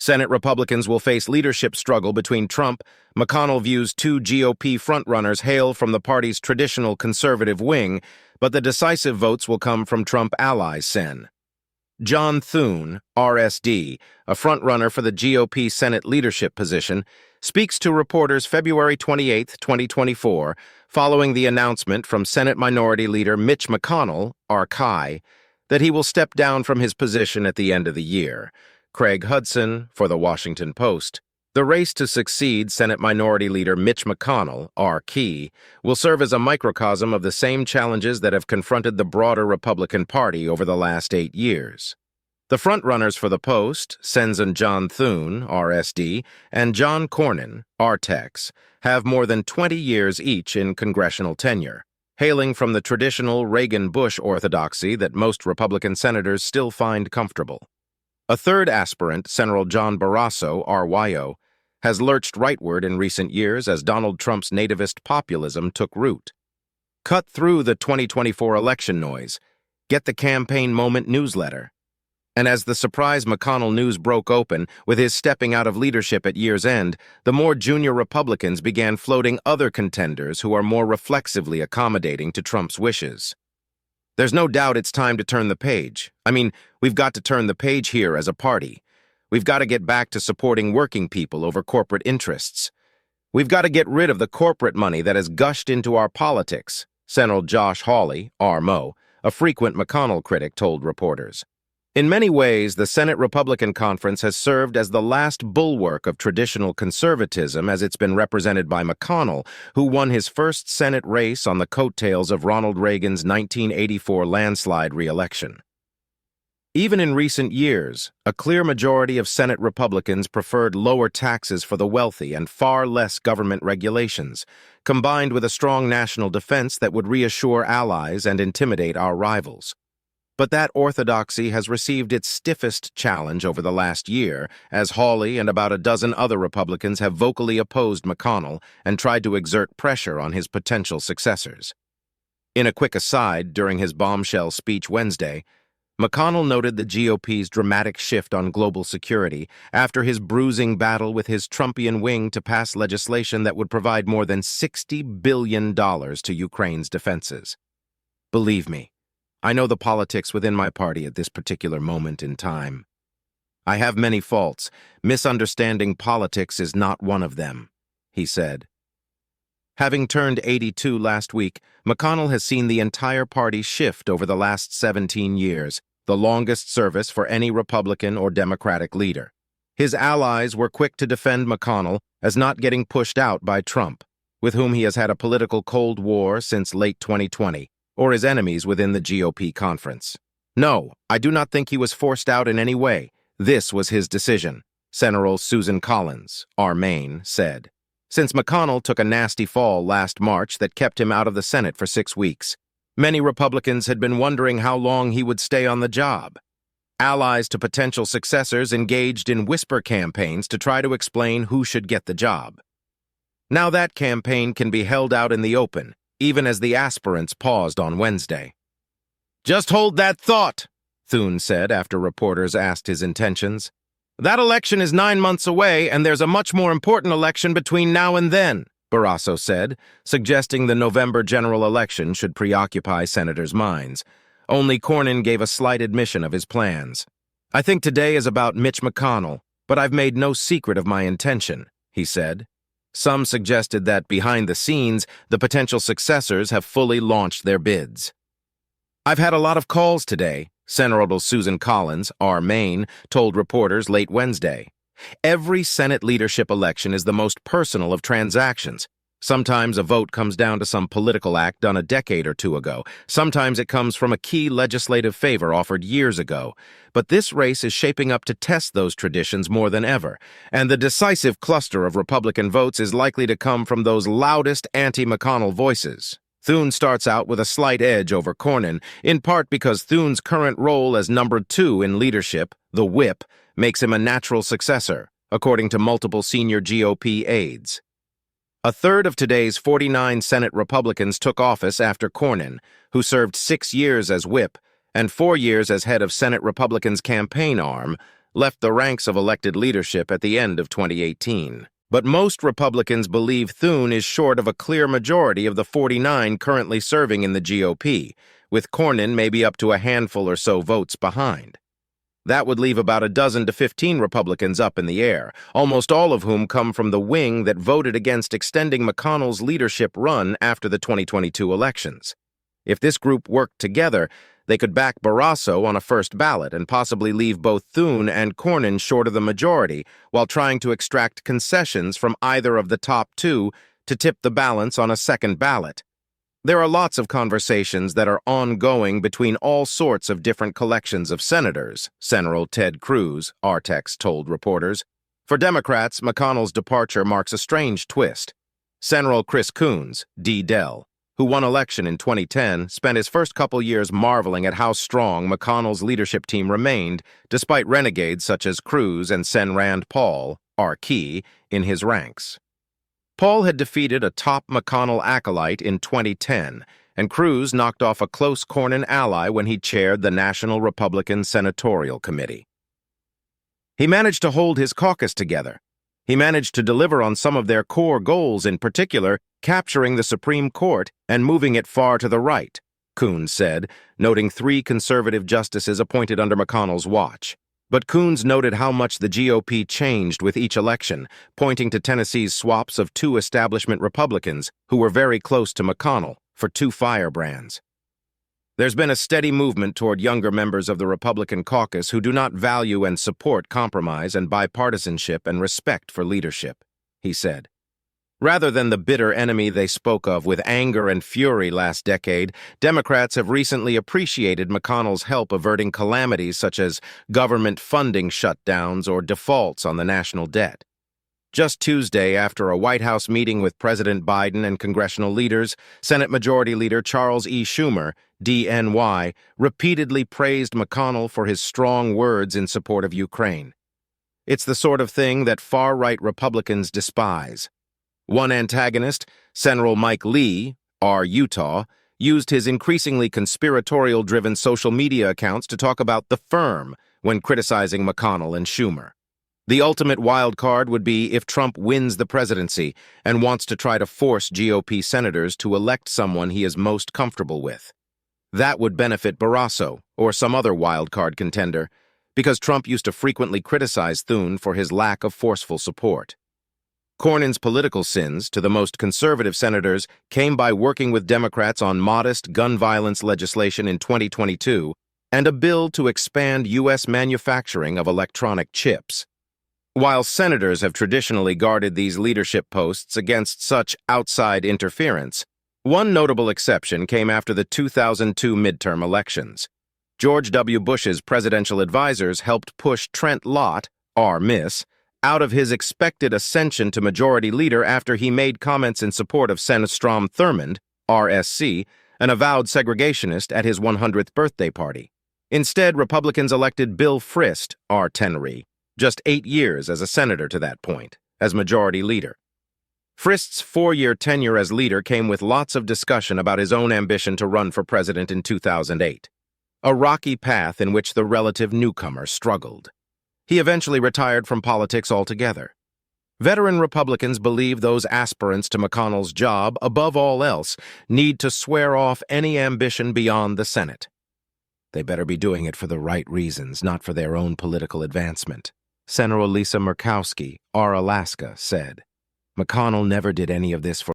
Senate Republicans will face leadership struggle between Trump. McConnell views two GOP frontrunners hail from the party's traditional conservative wing, but the decisive votes will come from Trump alliesSen. John Thune, R-S.D., a frontrunner for the GOP Senate leadership position, speaks to reporters February 28, 2024, following the announcement from Senate Minority Leader Mitch McConnell, R-Chi, that he will step down from his position at the end of the year. Craig Hudson, for The Washington Post. The race to succeed Senate Minority Leader Mitch McConnell, R-Key, will serve as a microcosm of the same challenges that have confronted the broader Republican Party over the last 8 years. The frontrunners for the post, Sens and John Thune, R-S.D., and John Cornyn, R-Tex, have more than 20 years each in congressional tenure, hailing from the traditional Reagan-Bush orthodoxy that most Republican senators still find comfortable. A third aspirant, Senator John Barrasso, R-Wyo, has lurched rightward in recent years as Donald Trump's nativist populism took root. Cut through the 2024 election noise. Get the Campaign Moment newsletter. And as the surprise McConnell news broke open, with his stepping out of leadership at year's end, the more junior Republicans began floating other contenders who are more reflexively accommodating to Trump's wishes. There's no doubt it's time to turn the page. We've got to turn the page here as a party. We've got to get back to supporting working people over corporate interests. We've got to get rid of the corporate money that has gushed into our politics, Senator Josh Hawley, R-Mo, a frequent McConnell critic, told reporters. In many ways, the Senate Republican Conference has served as the last bulwark of traditional conservatism as it's been represented by McConnell, who won his first Senate race on the coattails of Ronald Reagan's 1984 landslide re-election. Even in recent years, a clear majority of Senate Republicans preferred lower taxes for the wealthy and far less government regulations, combined with a strong national defense that would reassure allies and intimidate our rivals. But that orthodoxy has received its stiffest challenge over the last year, as Hawley and about a dozen other Republicans have vocally opposed McConnell and tried to exert pressure on his potential successors. In a quick aside, during his bombshell speech Wednesday, McConnell noted the GOP's dramatic shift on global security after his bruising battle with his Trumpian wing to pass legislation that would provide more than $60 billion to Ukraine's defenses. Believe me, I know the politics within my party at this particular moment in time. I have many faults. Misunderstanding politics is not one of them, he said. Having turned 82 last week, McConnell has seen the entire party shift over the last 17 years, the longest service for any Republican or Democratic leader. His allies were quick to defend McConnell as not getting pushed out by Trump, with whom he has had a political Cold War since late 2020, or his enemies within the GOP conference. No, I do not think he was forced out in any way. This was his decision, Senator Susan Collins, R-Maine, said. Since McConnell took a nasty fall last March that kept him out of the Senate for 6 weeks, many Republicans had been wondering how long he would stay on the job. Allies to potential successors engaged in whisper campaigns to try to explain who should get the job. Now that campaign can be held out in the open, even as the aspirants paused on Wednesday. "Just hold that thought," Thune said after reporters asked his intentions. "That election is 9 months away, and there's a much more important election between now and then," Barrasso said, suggesting the November general election should preoccupy senators' minds. Only Cornyn gave a slight admission of his plans. "I think today is about Mitch McConnell, but I've made no secret of my intention," he said. Some suggested that, behind the scenes, the potential successors have fully launched their bids. "I've had a lot of calls today," Senator Susan Collins, R-Maine, told reporters late Wednesday. "Every Senate leadership election is the most personal of transactions. Sometimes a vote comes down to some political act done a decade or two ago. Sometimes it comes from a key legislative favor offered years ago. But this race is shaping up to test those traditions more than ever, and the decisive cluster of Republican votes is likely to come from those loudest anti-McConnell voices." Thune starts out with a slight edge over Cornyn, in part because Thune's current role as number 2 in leadership, the whip, makes him a natural successor, according to multiple senior GOP aides. A third of today's 49 Senate Republicans took office after Cornyn, who served 6 years as whip and 4 years as head of Senate Republicans' campaign arm, left the ranks of elected leadership at the end of 2018. But most Republicans believe Thune is short of a clear majority of the 49 currently serving in the GOP, with Cornyn maybe up to a handful or so votes behind. That would leave about a dozen to 15 Republicans up in the air, almost all of whom come from the wing that voted against extending McConnell's leadership run after the 2022 elections. If this group worked together, they could back Barrasso on a first ballot and possibly leave both Thune and Cornyn short of the majority while trying to extract concessions from either of the top two to tip the balance on a second ballot. There are lots of conversations that are ongoing between all sorts of different collections of senators, Senator Ted Cruz, R-Tex told reporters. For Democrats, McConnell's departure marks a strange twist. Senator Chris Coons, D-Del, who won election in 2010, spent his first couple years marveling at how strong McConnell's leadership team remained, despite renegades such as Cruz and Sen Rand Paul, R-Key, in his ranks. Paul had defeated a top McConnell acolyte in 2010, and Cruz knocked off a close Cornyn ally when he chaired the National Republican Senatorial Committee. He managed to hold his caucus together. He managed to deliver on some of their core goals, in particular, capturing the Supreme Court and moving it far to the right, Coons said, noting 3 conservative justices appointed under McConnell's watch. But Coons noted how much the GOP changed with each election, pointing to Tennessee's swaps of 2 establishment Republicans who were very close to McConnell for 2 firebrands. There's been a steady movement toward younger members of the Republican caucus who do not value and support compromise and bipartisanship and respect for leadership, he said. Rather than the bitter enemy they spoke of with anger and fury last decade, Democrats have recently appreciated McConnell's help averting calamities such as government funding shutdowns or defaults on the national debt. Just Tuesday, after a White House meeting with President Biden and congressional leaders, Senate Majority Leader Charles E. Schumer, DNY, repeatedly praised McConnell for his strong words in support of Ukraine. It's the sort of thing that far-right Republicans despise. One antagonist, Senator Mike Lee, R-Utah, used his increasingly conspiratorial-driven social media accounts to talk about the firm when criticizing McConnell and Schumer. The ultimate wild card would be if Trump wins the presidency and wants to try to force GOP senators to elect someone he is most comfortable with. That would benefit Barrasso or some other wild card contender, because Trump used to frequently criticize Thune for his lack of forceful support. Cornyn's political sins to the most conservative senators came by working with Democrats on modest gun violence legislation in 2022 and a bill to expand U.S. manufacturing of electronic chips. While senators have traditionally guarded these leadership posts against such outside interference, one notable exception came after the 2002 midterm elections. George W. Bush's presidential advisors helped push Trent Lott, R-Miss, out of his expected ascension to majority leader after he made comments in support of Senator Strom Thurmond, R-S.D, an avowed segregationist, at his 100th birthday party. Instead, Republicans elected Bill Frist, R-Tenry, just 8 years as a senator to that point, as majority leader. Frist's 4-year tenure as leader came with lots of discussion about his own ambition to run for president in 2008, a rocky path in which the relative newcomer struggled. He eventually retired from politics altogether. Veteran Republicans believe those aspirants to McConnell's job, above all else, need to swear off any ambition beyond the Senate. They better be doing it for the right reasons, not for their own political advancement, Senator Lisa Murkowski, R-Alaska, said. McConnell never did any of this for